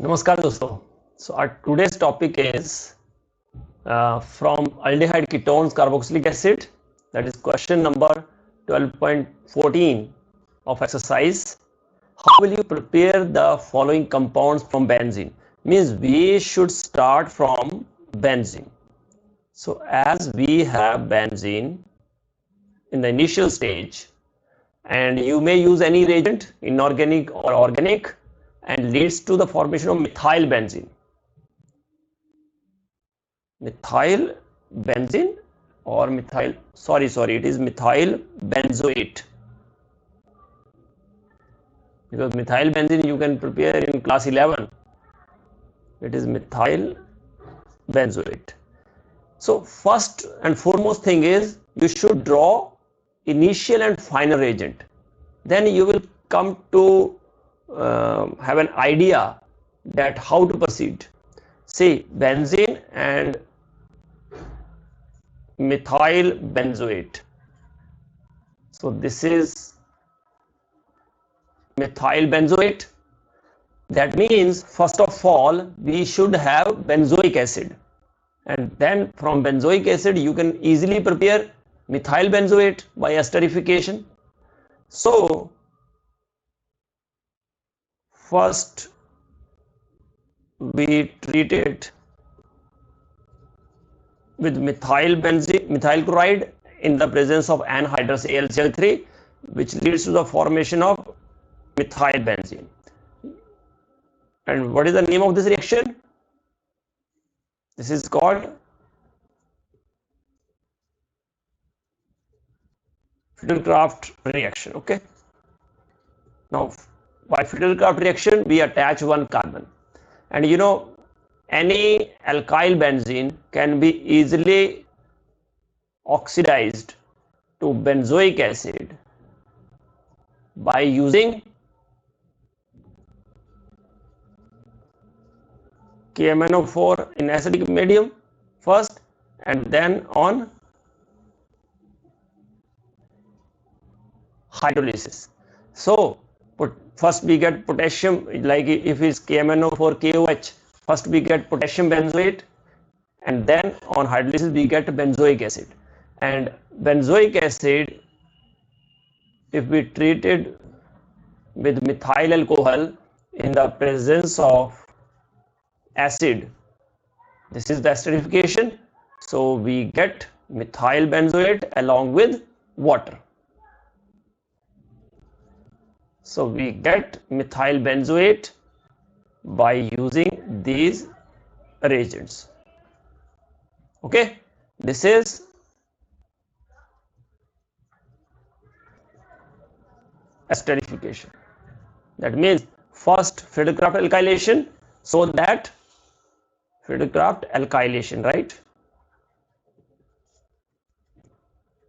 नमस्कार दोस्तों. So our today's topic is from aldehyde ketones carboxylic acid. That is question number 12.14 of exercise. How will you prepare the following compounds from benzene? Means we should start from benzene. So as we have benzene in the initial stage, and you may use any reagent, inorganic or organic, and leads to the formation of methyl benzene. Methyl benzene or methyl, sorry, it is methyl benzoate, because methyl benzene you can prepare in class 11. It is methyl benzoate. So first and foremost thing is you should draw initial and final reagent, then you will come to have an idea that how to proceed. See, benzene and methyl benzoate. So this is methyl benzoate. That means first of all we should have benzoic acid, and then from benzoic acid you can easily prepare methyl benzoate by esterification. So first we treat it with methyl chloride in the presence of anhydrous AlCl3, which leads to the formation of methyl benzene. And what is the name of this reaction? This is called Friedel-Crafts reaction. Okay. Now, by Friedel-Crafts reaction, we attach one carbon, and you know, any alkyl benzene can be easily oxidized to benzoic acid by using KMnO4 in acidic medium first, and then on hydrolysis. So first we get potassium, like if it's KMnO4 KOH, first we get potassium benzoate, and then on hydrolysis we get benzoic acid. And benzoic acid, if we treat it with methyl alcohol in the presence of acid, this is the esterification, so we get methyl benzoate along with water. So we get methyl benzoate by using these reagents. Okay, this is esterification. That means first Friedel-Crafts alkylation, so that Friedel-Crafts alkylation, right?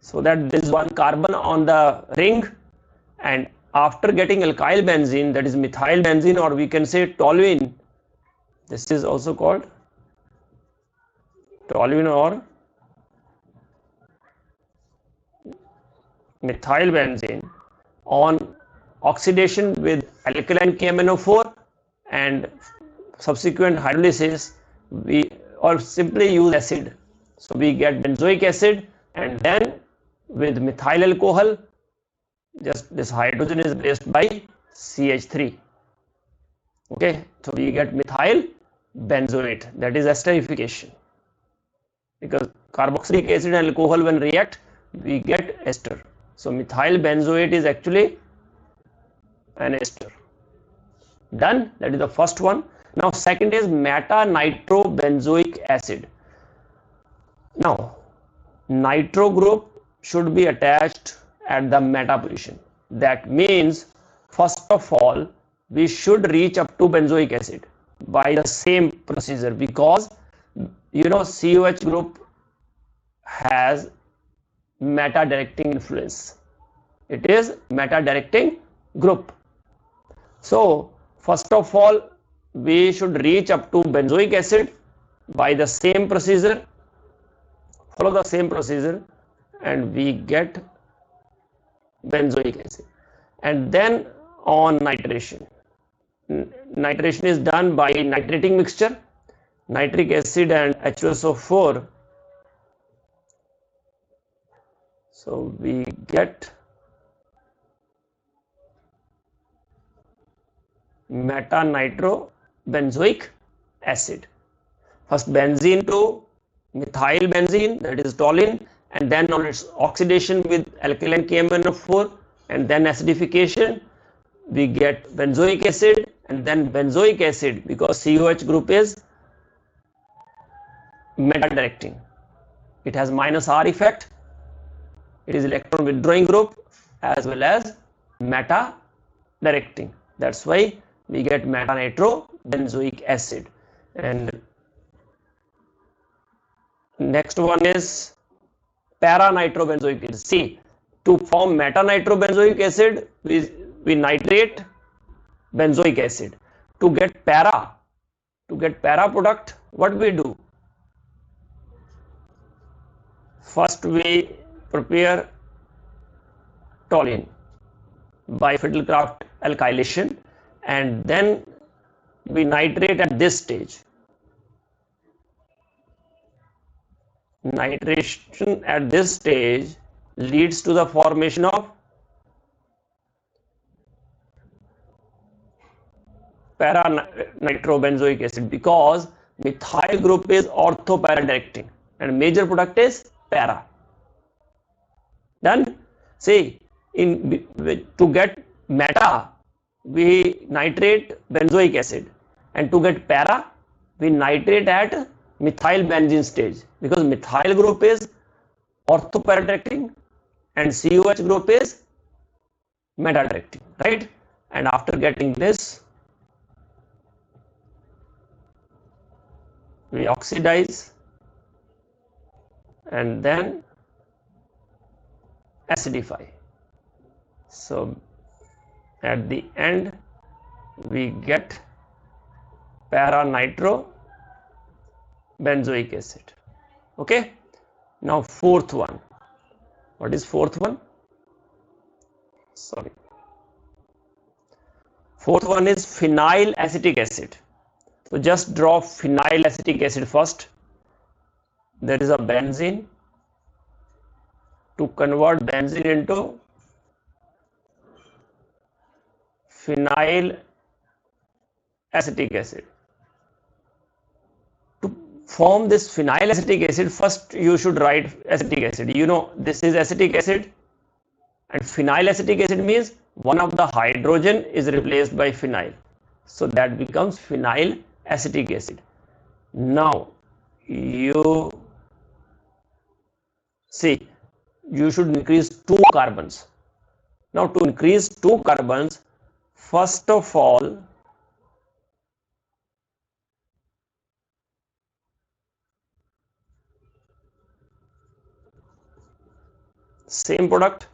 So that there is one carbon on the ring, and after getting alkyl benzene, that is methyl benzene, or we can say toluene, this is also called toluene or methyl benzene, on oxidation with alkaline KMnO4 and subsequent hydrolysis, we or simply use acid, so we get benzoic acid, and then with methyl alcohol, just this hydrogen is replaced by CH3. Okay, so we get methyl benzoate, that is esterification, because carboxylic acid and alcohol when react we get ester. So methyl benzoate is actually an ester. Done. That is the first one. Now second is meta nitrobenzoic acid. Now nitro group should be attached at the meta position. That means first of all we should reach up to benzoic acid by the same procedure, because you know COH group has meta directing influence. It is meta directing group. So first of all we should reach up to benzoic acid by the same procedure, follow the same procedure, and we get benzoic acid. And then on nitration nitration is done by nitrating mixture, nitric acid and H2SO4. So we get meta-nitrobenzoic acid. First benzene to methyl benzene, that is toluene, and then on its oxidation with alkaline KMnO4 and then acidification, we get benzoic acid, and then benzoic acid, because COH group is meta-directing. It has -R effect. It is electron withdrawing group as well as meta-directing. That's why we get meta-nitrobenzoic acid. And next one is para-nitrobenzoic acid. See, to form meta-nitrobenzoic acid, we nitrate benzoic acid. To get para product, what we do? First we prepare toluene by Fiddlecraft alkylation, and then we nitrate at this stage. Nitration at this stage leads to the formation of para-nitrobenzoic acid, because methyl group is ortho-para-directing and major product is para. Done. See, to get meta, we nitrate benzoic acid, and to get para, we nitrate at methyl benzene stage, because methyl group is ortho-para-directing and COH group is meta-directing, right? And after getting this, we oxidize and then acidify. So at the end we get para-nitrobenzoic acid. Okay, now fourth one. What is fourth one? Sorry, fourth one is phenyl acetic acid. So just draw phenyl acetic acid first. There is a benzene. To convert benzene into phenyl acetic acid. To form this phenyl acetic acid, first you should write acetic acid. You know, this is acetic acid, and phenyl acetic acid means one of the hydrogen is replaced by phenyl. So that becomes phenyl acetic acid. Now you see, you should increase 2 carbons. Now to increase 2 carbons, first of all same product,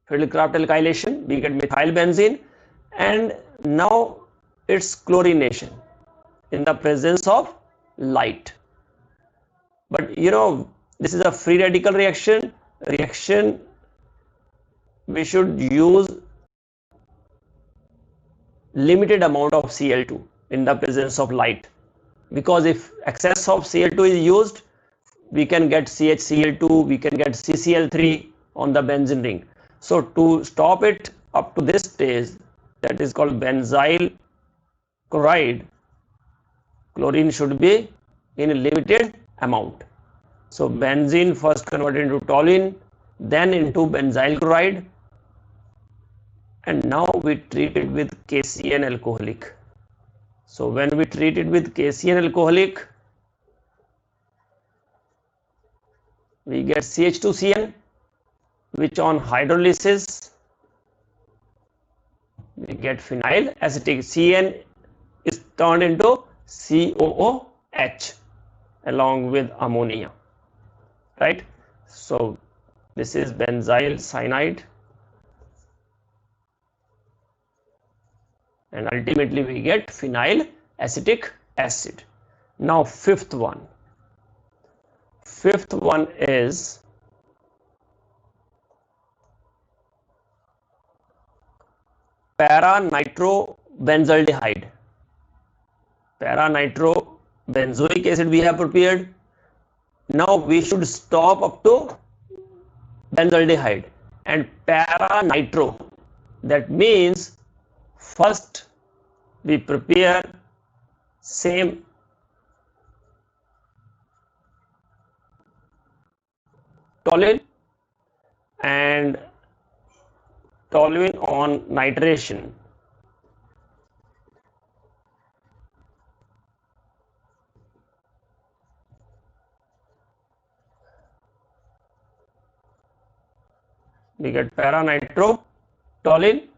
Fiddlecraft alkylation, we get methyl benzene, and now it's chlorination in the presence of light. But you know, this is a free radical reaction. We should use limited amount of Cl2 in the presence of light, because if excess of Cl2 is used, we can get CHCl2, we can get CCl3 on the benzene ring. So to stop it up to this stage, that is called benzyl chloride, chlorine should be in a limited amount. So benzene first converted into toluene, then into benzyl chloride, and now we treat it with KCN alcoholic. So when we treat it with KCN alcoholic, we get CH2CN, which on hydrolysis we get phenyl acetic. CN is turned into COOH along with ammonia, right? So this is benzyl cyanide, and ultimately we get phenyl acetic acid. Now fifth one is para-nitrobenzylaldehyde. Para-nitrobenzoic acid we have prepared. Now we should stop up to benzaldehyde and para-nitro. That means first we prepare same toluene and toluene on nitration. We get para-nitro toluene.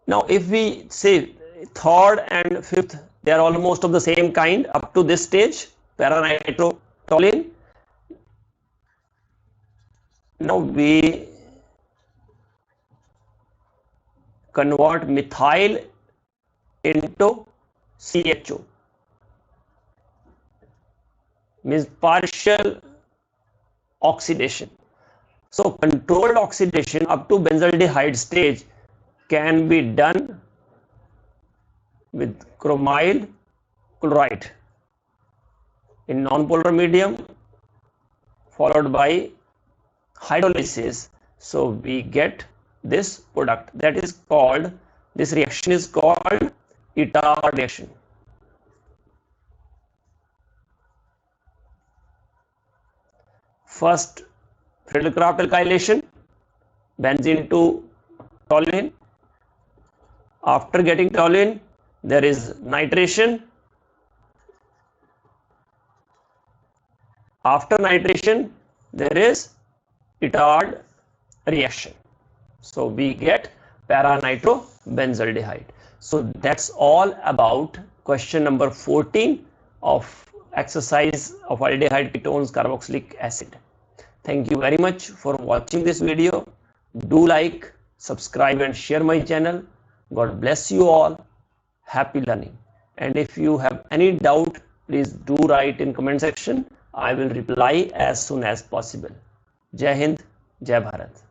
Now if we say third and fifth, they are almost of the same kind up to this stage, para-nitro toluene. Now we convert methyl into CHO, means partial oxidation. So controlled oxidation up to benzaldehyde stage can be done with chromyl chloride in non-polar medium followed by hydrolysis. So we get this product, that is called, this reaction is called Itard reaction. First Friedel-Crafts alkylation, benzene to toluene. After getting toluene, there is nitration. After nitration, there is Itard reaction. So we get para-nitrobenzaldehyde. So that's all about question number 14 of exercise of aldehyde ketones carboxylic acid. Thank you very much for watching this video. Do like, subscribe and share my channel. God bless you all. Happy learning. And if you have any doubt, please do write in comment section. I will reply as soon as possible. Jai Hind, Jai Bharat.